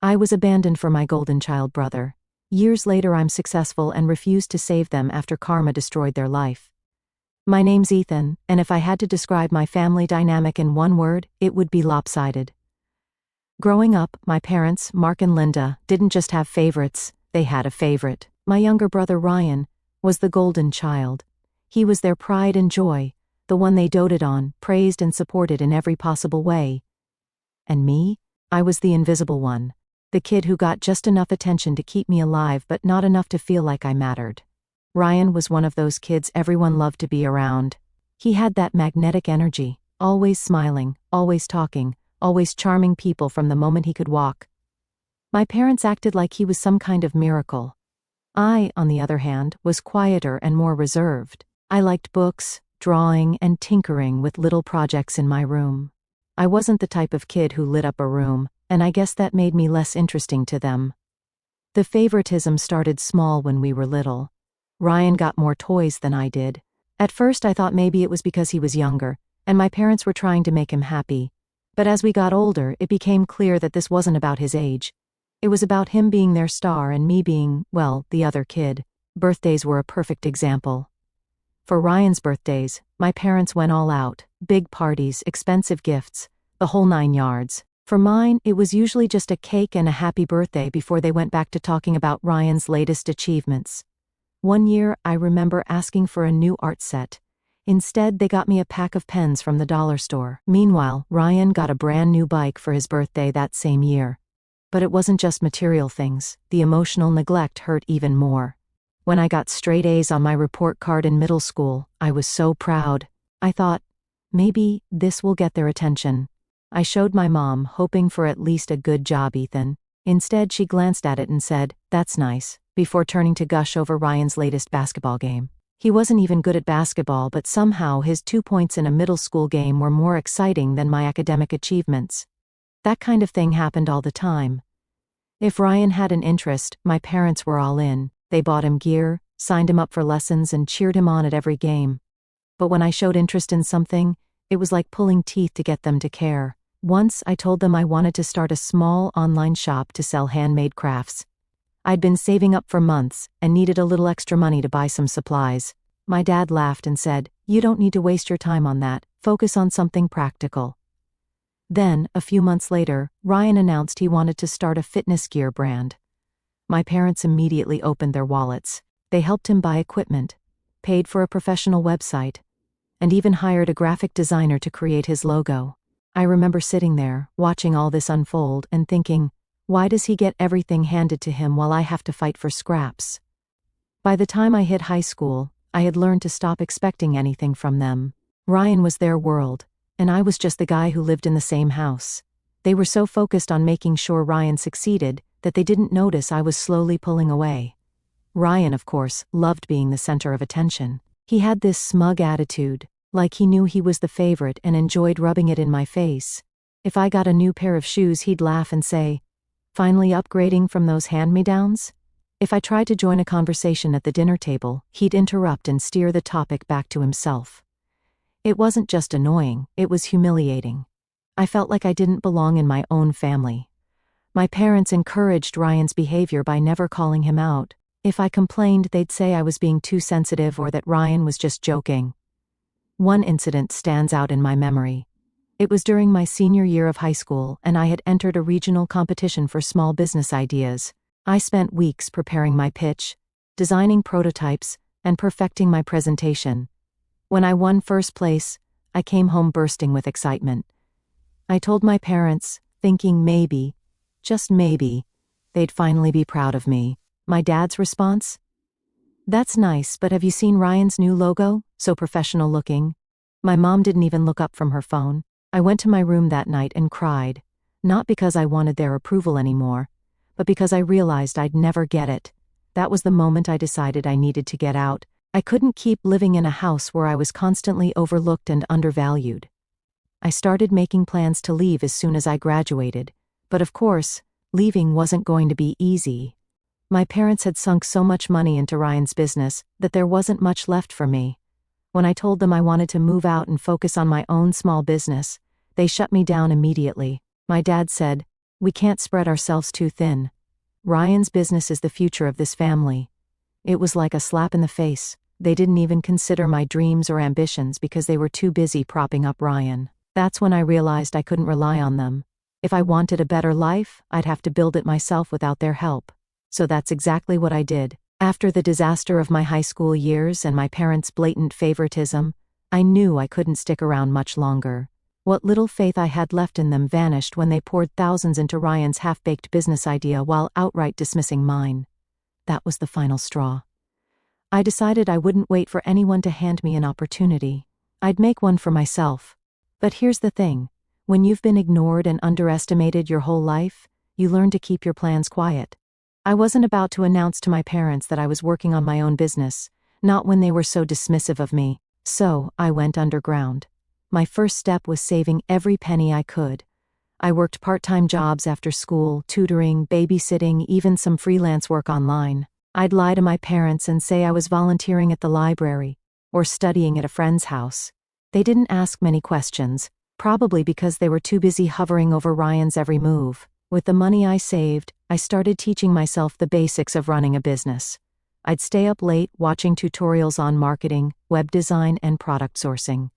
I was abandoned for my golden child brother. Years later I'm successful and refused to save them after karma destroyed their life. My name's Ethan, and if I had to describe my family dynamic in one word, it would be lopsided. Growing up, my parents, Mark and Linda, didn't just have favorites, they had a favorite. My younger brother Ryan was the golden child. He was their pride and joy, the one they doted on, praised and supported in every possible way. And me? I was the invisible one. The kid who got just enough attention to keep me alive but not enough to feel like I mattered. Ryan was one of those kids everyone loved to be around. He had that magnetic energy, always smiling, always talking, always charming people from the moment he could walk. My parents acted like he was some kind of miracle. I, on the other hand, was quieter and more reserved. I liked books, drawing, and tinkering with little projects in my room. I wasn't the type of kid who lit up a room, and I guess that made me less interesting to them. The favoritism started small when we were little. Ryan got more toys than I did. At first I thought maybe it was because he was younger, and my parents were trying to make him happy. But as we got older, it became clear that this wasn't about his age. It was about him being their star and me being, well, the other kid. Birthdays were a perfect example. For Ryan's birthdays, my parents went all out, big parties, expensive gifts, the whole 9 yards. For mine, it was usually just a cake and a happy birthday before they went back to talking about Ryan's latest achievements. One year, I remember asking for a new art set. Instead, they got me a pack of pens from the dollar store. Meanwhile, Ryan got a brand new bike for his birthday that same year. But it wasn't just material things. The emotional neglect hurt even more. When I got straight A's on my report card in middle school, I was so proud. I thought, maybe this will get their attention. I showed my mom, hoping for at least a good job, Ethan. Instead, she glanced at it and said, "That's nice," before turning to gush over Ryan's latest basketball game. He wasn't even good at basketball, but somehow his 2 points in a middle school game were more exciting than my academic achievements. That kind of thing happened all the time. If Ryan had an interest, my parents were all in. They bought him gear, signed him up for lessons, and cheered him on at every game. But when I showed interest in something, it was like pulling teeth to get them to care. Once, I told them I wanted to start a small online shop to sell handmade crafts. I'd been saving up for months and needed a little extra money to buy some supplies. My dad laughed and said, "You don't need to waste your time on that, focus on something practical." Then, a few months later, Ryan announced he wanted to start a fitness gear brand. My parents immediately opened their wallets. They helped him buy equipment, paid for a professional website, and even hired a graphic designer to create his logo. I remember sitting there, watching all this unfold, and thinking, why does he get everything handed to him while I have to fight for scraps? By the time I hit high school, I had learned to stop expecting anything from them. Ryan was their world, and I was just the guy who lived in the same house. They were so focused on making sure Ryan succeeded that they didn't notice I was slowly pulling away. Ryan, of course, loved being the center of attention. He had this smug attitude, like he knew he was the favorite and enjoyed rubbing it in my face. If I got a new pair of shoes, he'd laugh and say, "Finally upgrading from those hand-me-downs?" If I tried to join a conversation at the dinner table, he'd interrupt and steer the topic back to himself. It wasn't just annoying, it was humiliating. I felt like I didn't belong in my own family. My parents encouraged Ryan's behavior by never calling him out. If I complained, they'd say I was being too sensitive or that Ryan was just joking. One incident stands out in my memory. It was during my senior year of high school, and I had entered a regional competition for small business ideas. I spent weeks preparing my pitch, designing prototypes, and perfecting my presentation. When I won first place, I came home bursting with excitement. I told my parents, thinking maybe, just maybe, they'd finally be proud of me. My dad's response? "That's nice, but have you seen Ryan's new logo? So professional looking." My mom didn't even look up from her phone. I went to my room that night and cried, not because I wanted their approval anymore, but because I realized I'd never get it. That was the moment I decided I needed to get out. I couldn't keep living in a house where I was constantly overlooked and undervalued. I started making plans to leave as soon as I graduated, but of course, leaving wasn't going to be easy. My parents had sunk so much money into Ryan's business that there wasn't much left for me. When I told them I wanted to move out and focus on my own small business, they shut me down immediately. My dad said, We can't spread ourselves too thin. Ryan's business is the future of this family. It was like a slap in the face. They didn't even consider my dreams or ambitions because they were too busy propping up Ryan. That's when I realized I couldn't rely on them. If I wanted a better life, I'd have to build it myself without their help. So that's exactly what I did. After the disaster of my high school years and my parents' blatant favoritism, I knew I couldn't stick around much longer. What little faith I had left in them vanished when they poured thousands into Ryan's half-baked business idea while outright dismissing mine. That was the final straw. I decided I wouldn't wait for anyone to hand me an opportunity. I'd make one for myself. But here's the thing. When you've been ignored and underestimated your whole life, you learn to keep your plans quiet. I wasn't about to announce to my parents that I was working on my own business, not when they were so dismissive of me. So, I went underground. My first step was saving every penny I could. I worked part-time jobs after school, tutoring, babysitting, even some freelance work online. I'd lie to my parents and say I was volunteering at the library, or studying at a friend's house. They didn't ask many questions, probably because they were too busy hovering over Ryan's every move. With the money I saved, I started teaching myself the basics of running a business. I'd stay up late watching tutorials on marketing, web design, and product sourcing.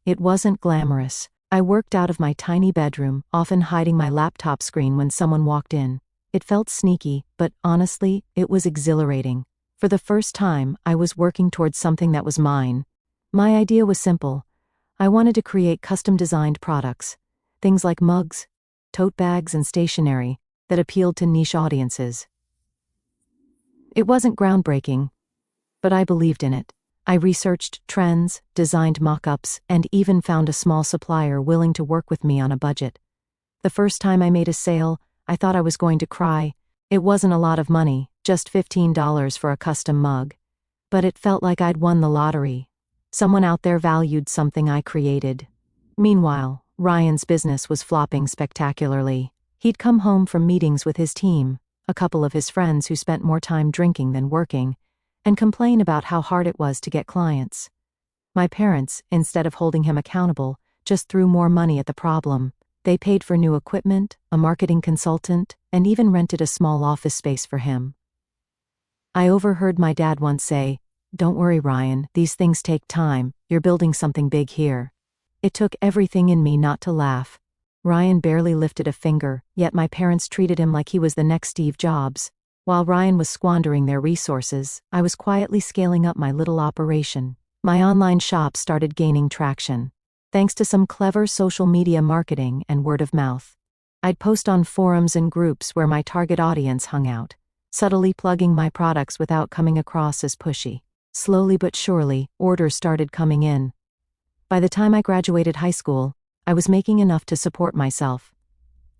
It wasn't glamorous. I worked out of my tiny bedroom, often hiding my laptop screen when someone walked in. It felt sneaky, but honestly, it was exhilarating. For the first time, I was working towards something that was mine. My idea was simple. I wanted to create custom-designed products. Things like mugs, tote bags, and stationery that appealed to niche audiences. It wasn't groundbreaking, but I believed in it. I researched trends, designed mock-ups, and even found a small supplier willing to work with me on a budget. The first time I made a sale, I thought I was going to cry. It wasn't a lot of money, just $15 for a custom mug. But it felt like I'd won the lottery. Someone out there valued something I created. Meanwhile, Ryan's business was flopping spectacularly. He'd come home from meetings with his team, a couple of his friends who spent more time drinking than working, and complain about how hard it was to get clients. My parents, instead of holding him accountable, just threw more money at the problem. They paid for new equipment, a marketing consultant, and even rented a small office space for him. I overheard my dad once say, "Don't worry, Ryan, these things take time, you're building something big here." It took everything in me not to laugh. Ryan barely lifted a finger, yet my parents treated him like he was the next Steve Jobs. While Ryan was squandering their resources, I was quietly scaling up my little operation. My online shop started gaining traction, thanks to some clever social media marketing and word of mouth. I'd post on forums and groups where my target audience hung out, subtly plugging my products without coming across as pushy. Slowly but surely, orders started coming in. By the time I graduated high school, I was making enough to support myself.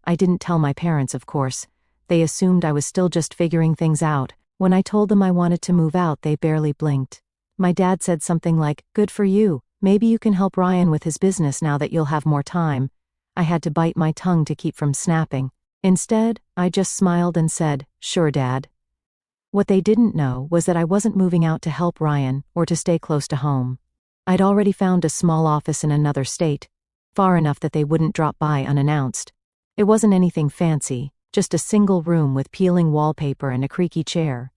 I didn't tell my parents, of course. They assumed I was still just figuring things out. When I told them I wanted to move out, they barely blinked. My dad said something like, "Good for you. Maybe you can help Ryan with his business now that you'll have more time." I had to bite my tongue to keep from snapping. Instead, I just smiled and said, "Sure, Dad." What they didn't know was that I wasn't moving out to help Ryan or to stay close to home. I'd already found a small office in another state, far enough that they wouldn't drop by unannounced. It wasn't anything fancy, just a single room with peeling wallpaper and a creaky chair.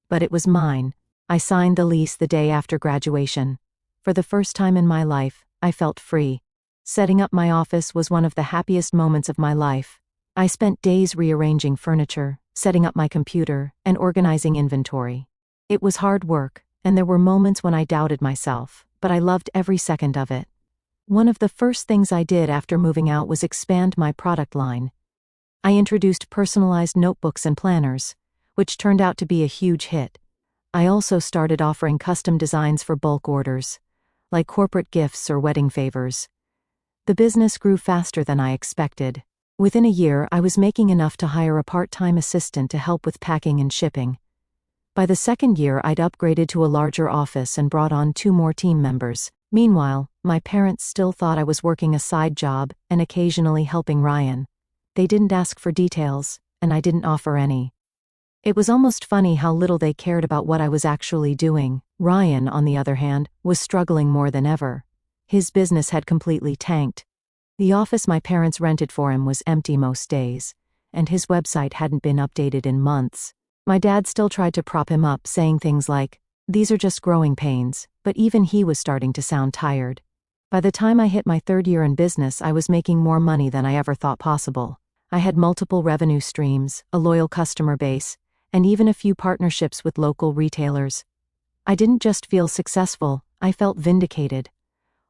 But it was mine. I signed the lease the day after graduation. For the first time in my life, I felt free. Setting up my office was one of the happiest moments of my life. I spent days rearranging furniture, setting up my computer, and organizing inventory. It was hard work, and there were moments when I doubted myself, but I loved every second of it. One of the first things I did after moving out was expand my product line. I introduced personalized notebooks and planners, which turned out to be a huge hit. I also started offering custom designs for bulk orders, like corporate gifts or wedding favors. The business grew faster than I expected. Within a year, I was making enough to hire a part-time assistant to help with packing and shipping. By the second year, I'd upgraded to a larger office and brought on 2 more team members. Meanwhile, my parents still thought I was working a side job and occasionally helping Ryan. They didn't ask for details, and I didn't offer any. It was almost funny how little they cared about what I was actually doing. Ryan, on the other hand, was struggling more than ever. His business had completely tanked. The office my parents rented for him was empty most days, and his website hadn't been updated in months. My dad still tried to prop him up, saying things like, "These are just growing pains," but even he was starting to sound tired. By the time I hit my third year in business, I was making more money than I ever thought possible. I had multiple revenue streams, a loyal customer base, and even a few partnerships with local retailers. I didn't just feel successful, I felt vindicated.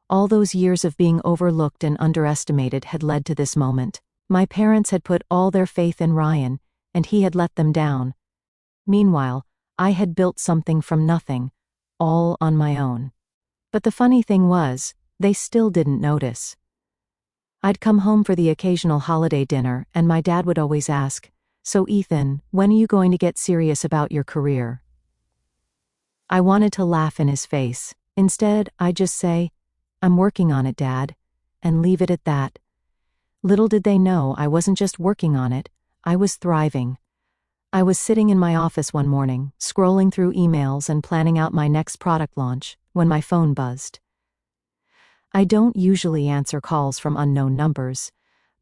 All those years of being overlooked and underestimated had led to this moment. My parents had put all their faith in Ryan, and he had let them down. Meanwhile, I had built something from nothing, all on my own. But the funny thing was, they still didn't notice. I'd come home for the occasional holiday dinner, and my dad would always ask, "So Ethan, when are you going to get serious about your career?" I wanted to laugh in his face. Instead, I'd just say, "I'm working on it, Dad," and leave it at that. Little did they know I wasn't just working on it, I was thriving. I was sitting in my office one morning, scrolling through emails and planning out my next product launch, when my phone buzzed. I don't usually answer calls from unknown numbers,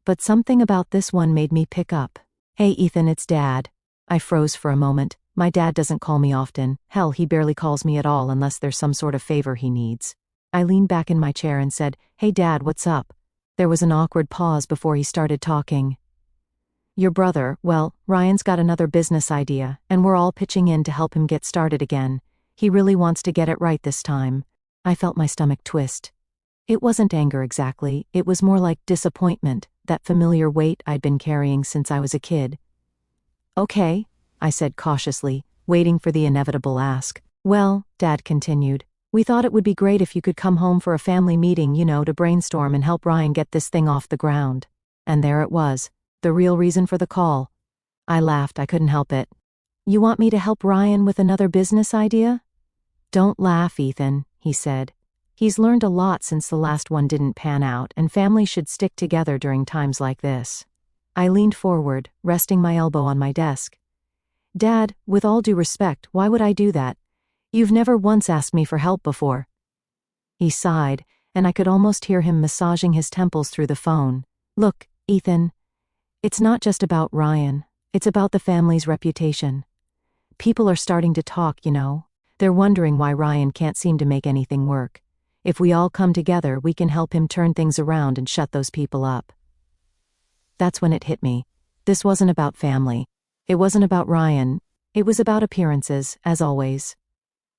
but something about this one made me pick up. "Hey Ethan, it's Dad." I froze for a moment. My dad doesn't call me often. Hell, he barely calls me at all unless there's some sort of favor he needs. I leaned back in my chair and said, "Hey Dad, what's up?" There was an awkward pause before he started talking. "Your brother, well, Ryan's got another business idea, and we're all pitching in to help him get started again. He really wants to get it right this time." I felt my stomach twist. It wasn't anger exactly, it was more like disappointment, that familiar weight I'd been carrying since I was a kid. "Okay," I said cautiously, waiting for the inevitable ask. "Well," Dad continued, "we thought it would be great if you could come home for a family meeting, to brainstorm and help Ryan get this thing off the ground." And there it was. The real reason for the call. I laughed, I couldn't help it. "You want me to help Ryan with another business idea?" "Don't laugh, Ethan," he said. "He's learned a lot since the last one didn't pan out, and families should stick together during times like this." I leaned forward, resting my elbow on my desk. "Dad, with all due respect, why would I do that? You've never once asked me for help before." He sighed, and I could almost hear him massaging his temples through the phone. "Look, Ethan, it's not just about Ryan, it's about the family's reputation. People are starting to talk, They're wondering why Ryan can't seem to make anything work. If we all come together, we can help him turn things around and shut those people up." That's when it hit me. This wasn't about family. It wasn't about Ryan. It was about appearances, as always.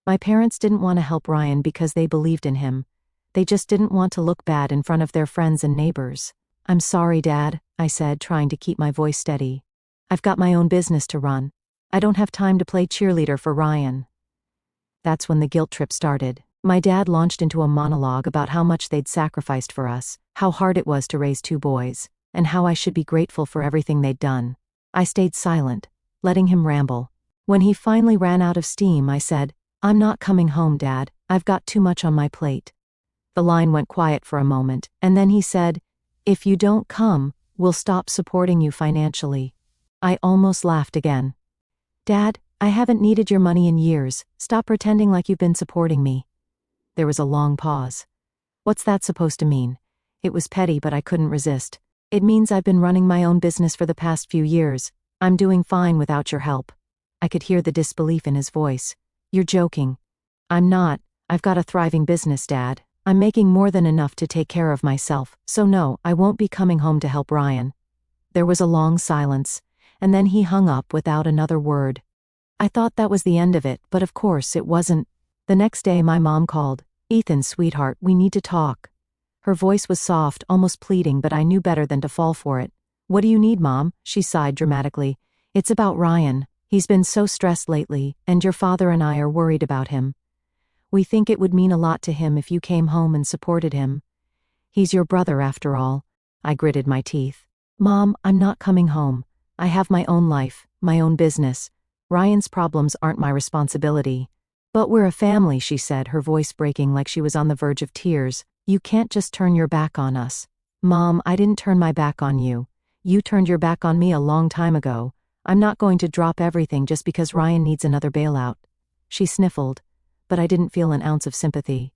My parents didn't want to help Ryan because they believed in him. They just didn't want to look bad in front of their friends and neighbors. "I'm sorry, Dad," I said, trying to keep my voice steady. "I've got my own business to run. I don't have time to play cheerleader for Ryan." That's when the guilt trip started. My dad launched into a monologue about how much they'd sacrificed for us, how hard it was to raise two boys, and how I should be grateful for everything they'd done. I stayed silent, letting him ramble. When he finally ran out of steam, I said, "I'm not coming home, Dad. I've got too much on my plate." The line went quiet for a moment, and then he said, "If you don't come, we'll stop supporting you financially." I almost laughed again. "Dad, I haven't needed your money in years. Stop pretending like you've been supporting me." There was a long pause. "What's that supposed to mean?" It was petty, but I couldn't resist. "It means I've been running my own business for the past few years. I'm doing fine without your help." I could hear the disbelief in his voice. "You're joking." "I'm not. I've got a thriving business, Dad. I'm making more than enough to take care of myself, so no, I won't be coming home to help Ryan." There was a long silence, and then he hung up without another word. I thought that was the end of it, but of course it wasn't. The next day my mom called. "Ethan, sweetheart, we need to talk." Her voice was soft, almost pleading, but I knew better than to fall for it. "What do you need, Mom?" She sighed dramatically. "It's about Ryan. He's been so stressed lately, and your father and I are worried about him. We think it would mean a lot to him if you came home and supported him. He's your brother after all." I gritted my teeth. "Mom, I'm not coming home. I have my own life, my own business. Ryan's problems aren't my responsibility." "But we're a family," she said, her voice breaking like she was on the verge of tears. "You can't just turn your back on us." "Mom, I didn't turn my back on you. You turned your back on me a long time ago. I'm not going to drop everything just because Ryan needs another bailout." She sniffled, but I didn't feel an ounce of sympathy.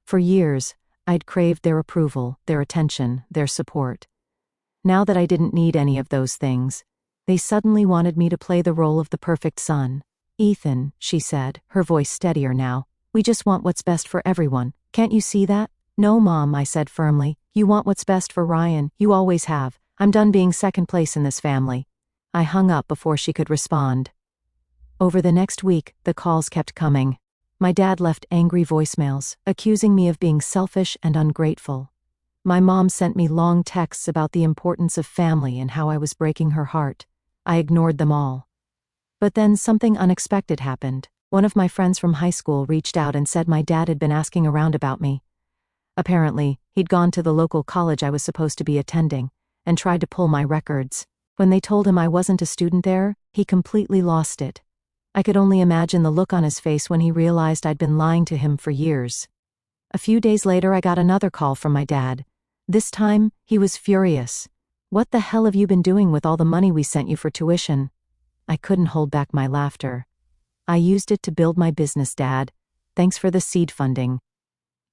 For years, I'd craved their approval, their attention, their support. Now that I didn't need any of those things, They suddenly wanted me to play the role of the perfect son. Ethan, she said, her voice steadier now, we just want what's best for everyone. Can't you see that? No, Mom, I said firmly. You want what's best for Ryan. You always have. I'm done being second place in this family. I hung up before she could respond. Over the next week, the calls kept coming. My dad left angry voicemails, accusing me of being selfish and ungrateful. My mom sent me long texts about the importance of family and how I was breaking her heart. I ignored them all. But then something unexpected happened. One of my friends from high school reached out and said my dad had been asking around about me. Apparently, he'd gone to the local college I was supposed to be attending, and tried to pull my records. When they told him I wasn't a student there, he completely lost it. I could only imagine the look on his face when he realized I'd been lying to him for years. A few days later I got another call from my dad. This time, he was furious. What the hell have you been doing with all the money we sent you for tuition? I couldn't hold back my laughter. I used it to build my business, Dad. Thanks for the seed funding.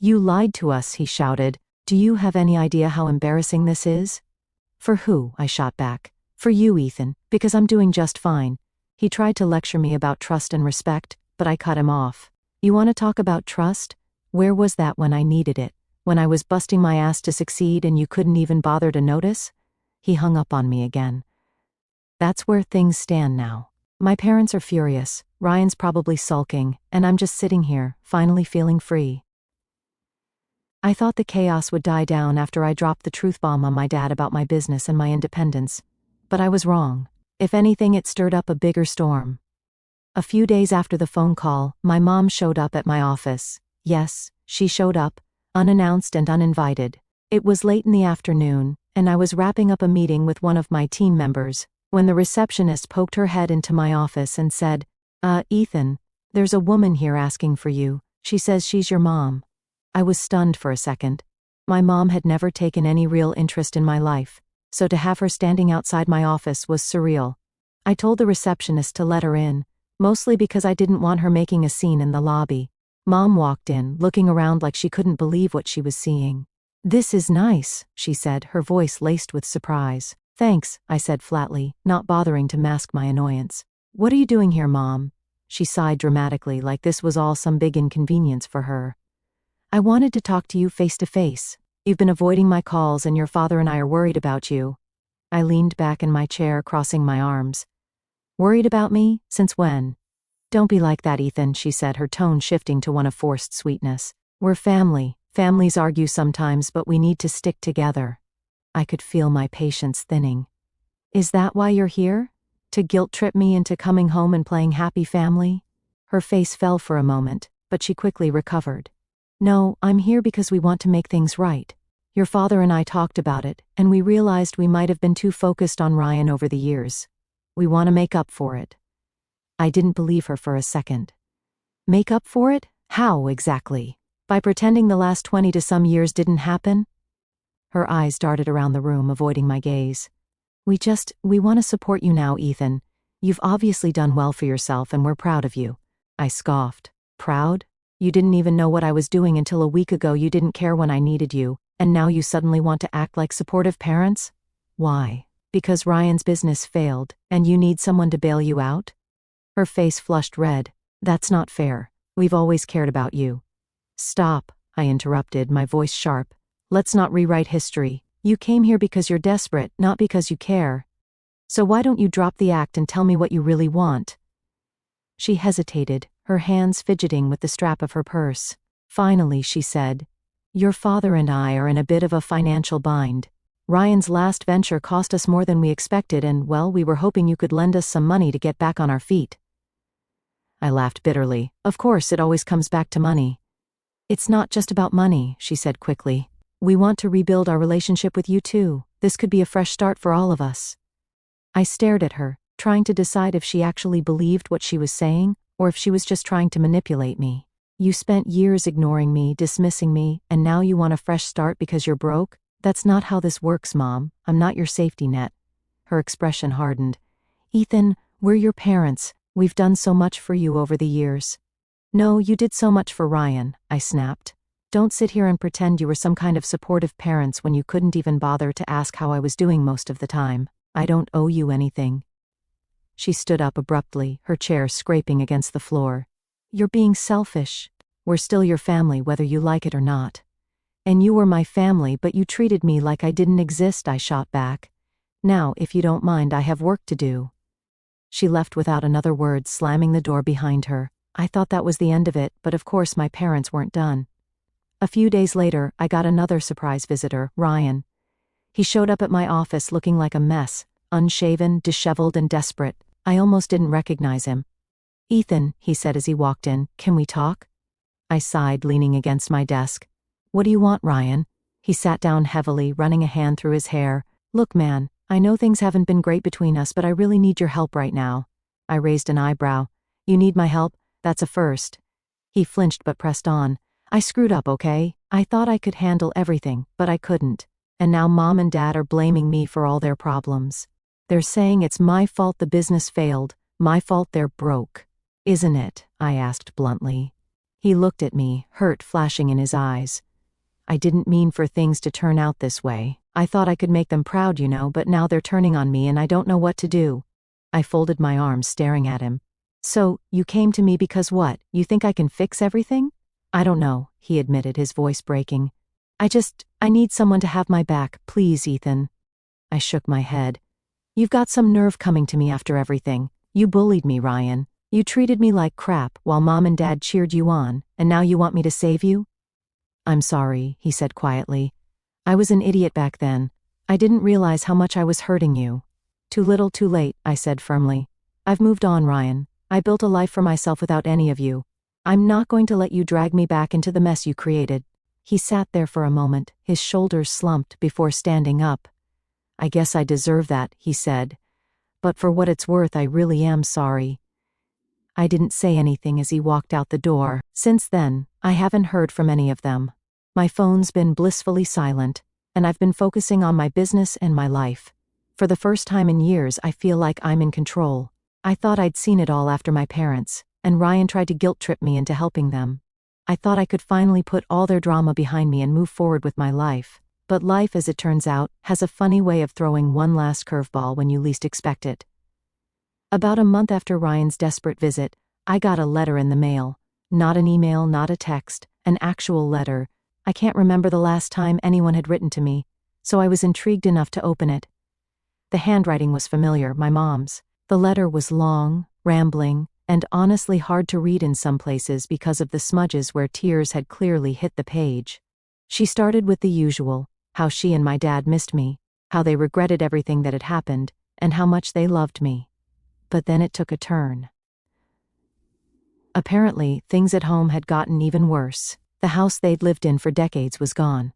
You lied to us, he shouted. Do you have any idea how embarrassing this is? For who? I shot back. For you, Ethan, because I'm doing just fine. He tried to lecture me about trust and respect, but I cut him off. You want to talk about trust? Where was that when I needed it? When I was busting my ass to succeed and you couldn't even bother to notice? He hung up on me again. That's where things stand now. My parents are furious, Ryan's probably sulking, and I'm just sitting here, finally feeling free. I thought the chaos would die down after I dropped the truth bomb on my dad about my business and my independence. But I was wrong. If anything, it stirred up a bigger storm. A few days after the phone call, my mom showed up at my office. Yes, she showed up, unannounced and uninvited. It was late in the afternoon, and I was wrapping up a meeting with one of my team members, when the receptionist poked her head into my office and said, Ethan, there's a woman here asking for you. She says she's your mom. I was stunned for a second. My mom had never taken any real interest in my life, so to have her standing outside my office was surreal. I told the receptionist to let her in, mostly because I didn't want her making a scene in the lobby. Mom walked in, looking around like she couldn't believe what she was seeing. This is nice, she said, her voice laced with surprise. Thanks, I said flatly, not bothering to mask my annoyance. What are you doing here, Mom? She sighed dramatically, like this was all some big inconvenience for her. I wanted to talk to you face to face. You've been avoiding my calls and your father and I are worried about you. I leaned back in my chair, crossing my arms. Worried about me? Since when? Don't be like that, Ethan, she said, her tone shifting to one of forced sweetness. We're family. Families argue sometimes, but we need to stick together. I could feel my patience thinning. Is that why you're here? To guilt-trip me into coming home and playing happy family? Her face fell for a moment, but she quickly recovered. No, I'm here because we want to make things right. Your father and I talked about it, and we realized we might have been too focused on Ryan over the years. We want to make up for it. I didn't believe her for a second. Make up for it? How, exactly? By pretending the last 20 to some years didn't happen? Her eyes darted around the room, avoiding my gaze. We want to support you now, Ethan. You've obviously done well for yourself and we're proud of you. I scoffed. Proud? You didn't even know what I was doing until a week ago. You didn't care when I needed you, and now you suddenly want to act like supportive parents? Why? Because Ryan's business failed, and you need someone to bail you out? Her face flushed red. That's not fair. We've always cared about you. Stop, I interrupted, my voice sharp. Let's not rewrite history. You came here because you're desperate, not because you care. So why don't you drop the act and tell me what you really want? She hesitated, her hands fidgeting with the strap of her purse. Finally, she said, Your father and I are in a bit of a financial bind. Ryan's last venture cost us more than we expected and, well, we were hoping you could lend us some money to get back on our feet. I laughed bitterly. Of course, it always comes back to money. It's not just about money, she said quickly. We want to rebuild our relationship with you too. This could be a fresh start for all of us. I stared at her, trying to decide if she actually believed what she was saying, or if she was just trying to manipulate me. You spent years ignoring me, dismissing me, and now you want a fresh start because you're broke? That's not how this works, Mom. I'm not your safety net. Her expression hardened. Ethan, we're your parents. We've done so much for you over the years. No, you did so much for Ryan, I snapped. Don't sit here and pretend you were some kind of supportive parents when you couldn't even bother to ask how I was doing most of the time. I don't owe you anything. She stood up abruptly, her chair scraping against the floor. "You're being selfish. We're still your family whether you like it or not." "And you were my family, but you treated me like I didn't exist," I shot back. "Now, if you don't mind, I have work to do." She left without another word, slamming the door behind her. I thought that was the end of it, but of course my parents weren't done. A few days later, I got another surprise visitor, Ryan. He showed up at my office looking like a mess, unshaven, disheveled, and desperate. I almost didn't recognize him. "Ethan," he said as he walked in, "can we talk?" I sighed, leaning against my desk. "What do you want, Ryan?" He sat down heavily, running a hand through his hair. "Look, man, I know things haven't been great between us, but I really need your help right now." I raised an eyebrow. "You need my help? That's a first." He flinched but pressed on. "I screwed up, okay? I thought I could handle everything, but I couldn't. And now Mom and Dad are blaming me for all their problems. They're saying it's my fault the business failed, my fault they're broke. Isn't it?" I asked bluntly. He looked at me, hurt flashing in his eyes. "I didn't mean for things to turn out this way. I thought I could make them proud, but now they're turning on me and I don't know what to do." I folded my arms, staring at him. "So, you came to me because what? You think I can fix everything?" "I don't know," he admitted, his voice breaking. I need someone to have my back, please, Ethan." I shook my head. "You've got some nerve coming to me after everything. You bullied me, Ryan. You treated me like crap while Mom and Dad cheered you on, and now you want me to save you?" "I'm sorry," he said quietly. "I was an idiot back then. I didn't realize how much I was hurting you." "Too little, too late," I said firmly. "I've moved on, Ryan. I built a life for myself without any of you. I'm not going to let you drag me back into the mess you created." He sat there for a moment, his shoulders slumped before standing up. "I guess I deserve that," he said. "But for what it's worth, I really am sorry." I didn't say anything as he walked out the door. Since then, I haven't heard from any of them. My phone's been blissfully silent, and I've been focusing on my business and my life. For the first time in years, I feel like I'm in control. I thought I'd seen it all after my parents, and Ryan tried to guilt-trip me into helping them. I thought I could finally put all their drama behind me and move forward with my life. But life, as it turns out, has a funny way of throwing one last curveball when you least expect it. About a month after Ryan's desperate visit, I got a letter in the mail. Not an email, not a text, an actual letter. I can't remember the last time anyone had written to me, so I was intrigued enough to open it. The handwriting was familiar, my mom's. The letter was long, rambling, and honestly hard to read in some places because of the smudges where tears had clearly hit the page. She started with the usual, how she and my dad missed me, how they regretted everything that had happened, and how much they loved me. But then it took a turn. Apparently, things at home had gotten even worse. The house they'd lived in for decades was gone.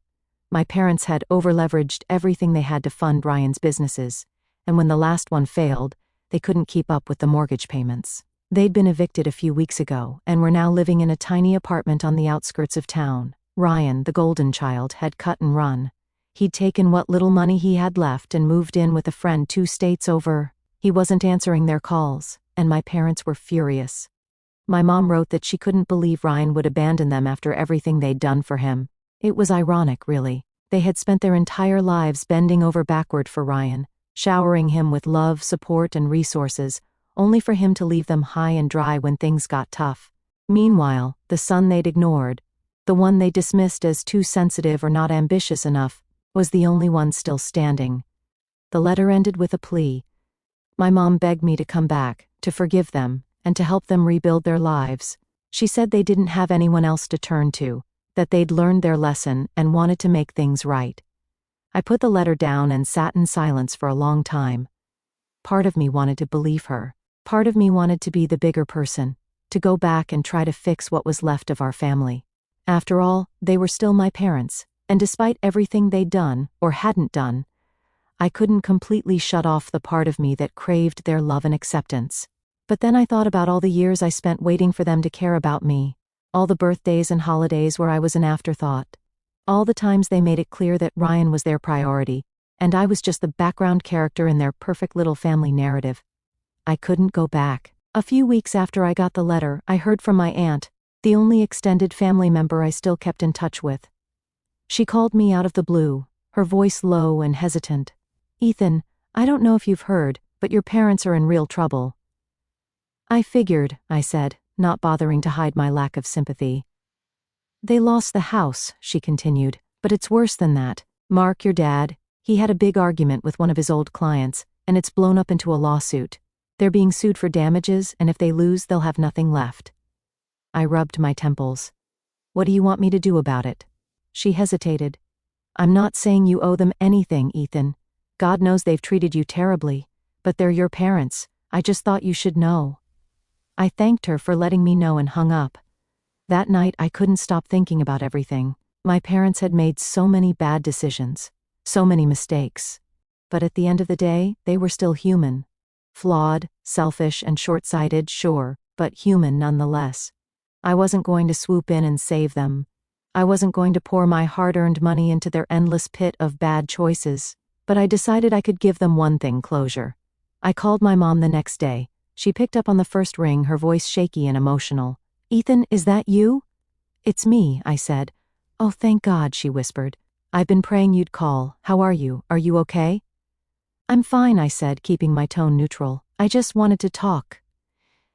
My parents had over-leveraged everything they had to fund Ryan's businesses, and when the last one failed, they couldn't keep up with the mortgage payments. They'd been evicted a few weeks ago and were now living in a tiny apartment on the outskirts of town. Ryan, the golden child, had cut and run. He'd taken what little money he had left and moved in with a friend 2 states over. He wasn't answering their calls, and my parents were furious. My mom wrote that she couldn't believe Ryan would abandon them after everything they'd done for him. It was ironic, really. They had spent their entire lives bending over backward for Ryan, showering him with love, support, and resources, only for him to leave them high and dry when things got tough. Meanwhile, the son they'd ignored, the one they dismissed as too sensitive or not ambitious enough, was the only one still standing. The letter ended with a plea. My mom begged me to come back, to forgive them, and to help them rebuild their lives. She said they didn't have anyone else to turn to, that they'd learned their lesson and wanted to make things right. I put the letter down and sat in silence for a long time. Part of me wanted to believe her. Part of me wanted to be the bigger person, to go back and try to fix what was left of our family. After all, they were still my parents, and despite everything they'd done, or hadn't done, I couldn't completely shut off the part of me that craved their love and acceptance. But then I thought about all the years I spent waiting for them to care about me, all the birthdays and holidays where I was an afterthought, all the times they made it clear that Ryan was their priority, and I was just the background character in their perfect little family narrative. I couldn't go back. A few weeks after I got the letter, I heard from my aunt, the only extended family member I still kept in touch with. She called me out of the blue, her voice low and hesitant. "Ethan, I don't know if you've heard, but your parents are in real trouble. I figured, I said, not bothering to hide my lack of sympathy. They lost the house, she continued, but it's worse than that. Mark, your dad, he had a big argument with one of his old clients, and it's blown up into a lawsuit. They're being sued for damages, and if they lose, they'll have nothing left. I rubbed my temples. What do you want me to do about it? She hesitated. I'm not saying you owe them anything, Ethan. God knows they've treated you terribly, but they're your parents. I just thought you should know. I thanked her for letting me know and hung up. That night I couldn't stop thinking about everything. My parents had made so many bad decisions, so many mistakes. But at the end of the day, they were still human. Flawed, selfish, and short-sighted, sure, but human nonetheless. I wasn't going to swoop in and save them. I wasn't going to pour my hard-earned money into their endless pit of bad choices. But I decided I could give them one thing, closure. I called my mom the next day. She picked up on the first ring, her voice shaky and emotional. Ethan, is that you? It's me, I said. Oh, thank God, she whispered. I've been praying you'd call. How are you? Are you okay? I'm fine, I said, keeping my tone neutral. I just wanted to talk.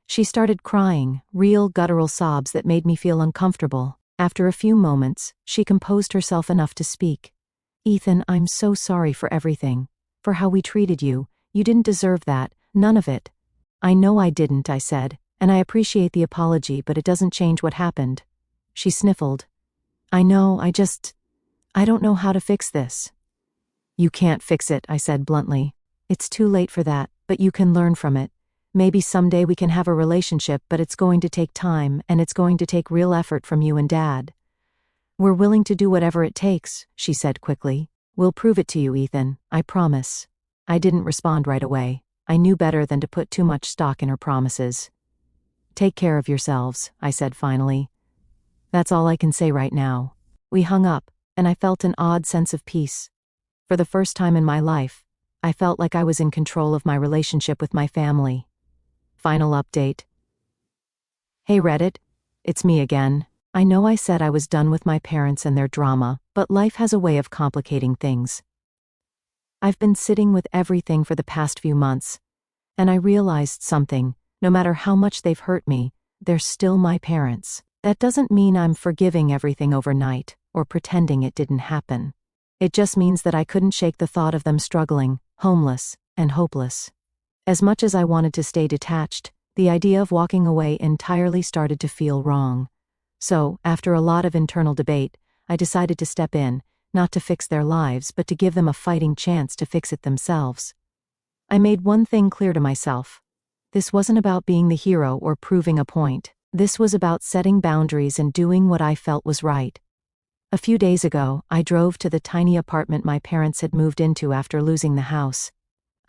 She started crying, real guttural sobs that made me feel uncomfortable. After a few moments, she composed herself enough to speak. Ethan, I'm so sorry for everything. For how we treated you. You didn't deserve that. None of it. I know I didn't, I said, and I appreciate the apology, but it doesn't change what happened. She sniffled. I know, I don't know how to fix this. You can't fix it, I said bluntly. It's too late for that, but you can learn from it. Maybe someday we can have a relationship, but it's going to take time, and it's going to take real effort from you and Dad. We're willing to do whatever it takes, she said quickly. We'll prove it to you, Ethan, I promise. I didn't respond right away. I knew better than to put too much stock in her promises. Take care of yourselves, I said finally. That's all I can say right now. We hung up, and I felt an odd sense of peace. For the first time in my life, I felt like I was in control of my relationship with my family. Final update. Hey Reddit, it's me again. I know I said I was done with my parents and their drama, but life has a way of complicating things. I've been sitting with everything for the past few months, and I realized something. No matter how much they've hurt me, they're still my parents. That doesn't mean I'm forgiving everything overnight, or pretending it didn't happen. It just means that I couldn't shake the thought of them struggling, homeless, and hopeless. As much as I wanted to stay detached, the idea of walking away entirely started to feel wrong. So, after a lot of internal debate, I decided to step in, not to fix their lives, but to give them a fighting chance to fix it themselves. I made one thing clear to myself. This wasn't about being the hero or proving a point. This was about setting boundaries and doing what I felt was right. A few days ago, I drove to the tiny apartment my parents had moved into after losing the house.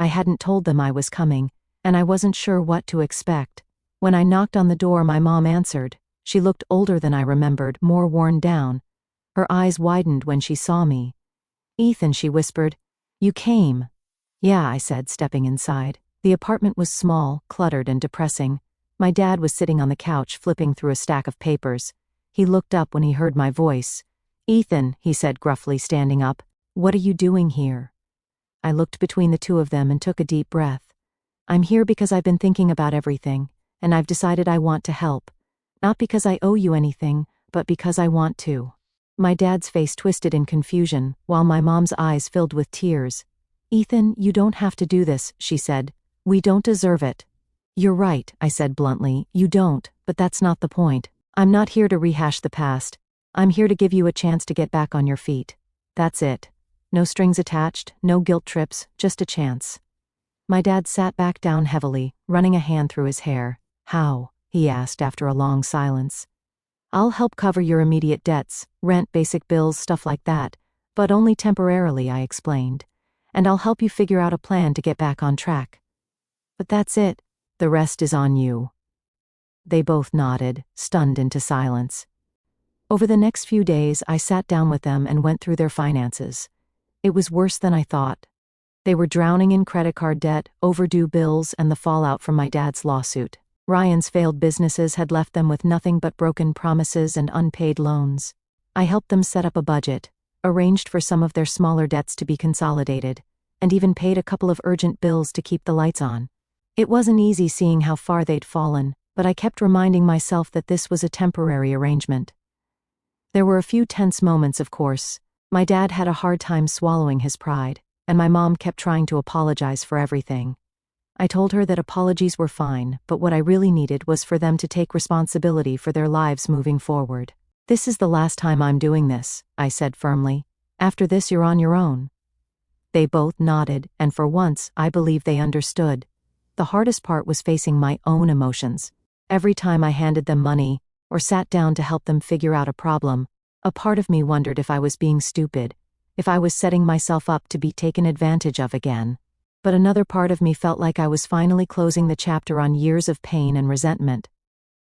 I hadn't told them I was coming, and I wasn't sure what to expect. When I knocked on the door, my mom answered. She looked older than I remembered, more worn down. Her eyes widened when she saw me. Ethan, she whispered. You came. Yeah, I said, stepping inside. The apartment was small, cluttered, and depressing. My dad was sitting on the couch, flipping through a stack of papers. He looked up when he heard my voice. Ethan, he said gruffly, standing up. What are you doing here? I looked between the two of them and took a deep breath. I'm here because I've been thinking about everything, and I've decided I want to help. Not because I owe you anything, but because I want to. My dad's face twisted in confusion, while my mom's eyes filled with tears. Ethan, you don't have to do this, she said. We don't deserve it. You're right, I said bluntly. You don't, but that's not the point. I'm not here to rehash the past. I'm here to give you a chance to get back on your feet. That's it. No strings attached, no guilt trips, just a chance. My dad sat back down heavily, running a hand through his hair. How? He asked after a long silence. I'll help cover your immediate debts, rent, basic bills, stuff like that, but only temporarily, I explained. And I'll help you figure out a plan to get back on track. But that's it. The rest is on you. They both nodded, stunned into silence. Over the next few days, I sat down with them and went through their finances. It was worse than I thought. They were drowning in credit card debt, overdue bills, and the fallout from my dad's lawsuit. Ryan's failed businesses had left them with nothing but broken promises and unpaid loans. I helped them set up a budget, arranged for some of their smaller debts to be consolidated, and even paid a couple of urgent bills to keep the lights on. It wasn't easy seeing how far they'd fallen, but I kept reminding myself that this was a temporary arrangement. There were a few tense moments, of course. My dad had a hard time swallowing his pride, and my mom kept trying to apologize for everything. I told her that apologies were fine, but what I really needed was for them to take responsibility for their lives moving forward. "This is the last time I'm doing this," I said firmly. "After this, you're on your own." They both nodded, and for once, I believe they understood. The hardest part was facing my own emotions. Every time I handed them money, or sat down to help them figure out a problem, a part of me wondered if I was being stupid, if I was setting myself up to be taken advantage of again. But another part of me felt like I was finally closing the chapter on years of pain and resentment.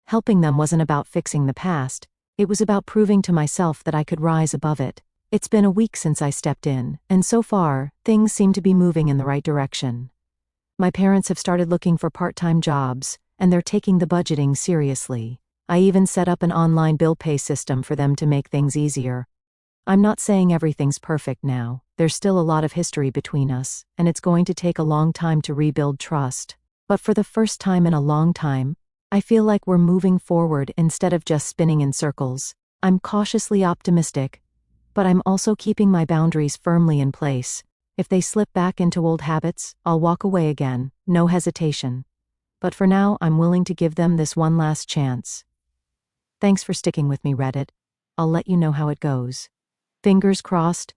Helping them wasn't about fixing the past, it was about proving to myself that I could rise above it. It's been a week since I stepped in, and so far, things seem to be moving in the right direction. My parents have started looking for part-time jobs, and they're taking the budgeting seriously. I even set up an online bill pay system for them to make things easier. I'm not saying everything's perfect now. There's still a lot of history between us, and it's going to take a long time to rebuild trust. But for the first time in a long time, I feel like we're moving forward instead of just spinning in circles. I'm cautiously optimistic, but I'm also keeping my boundaries firmly in place. If they slip back into old habits, I'll walk away again, no hesitation. But for now, I'm willing to give them this one last chance. Thanks for sticking with me, Reddit. I'll let you know how it goes. Fingers crossed,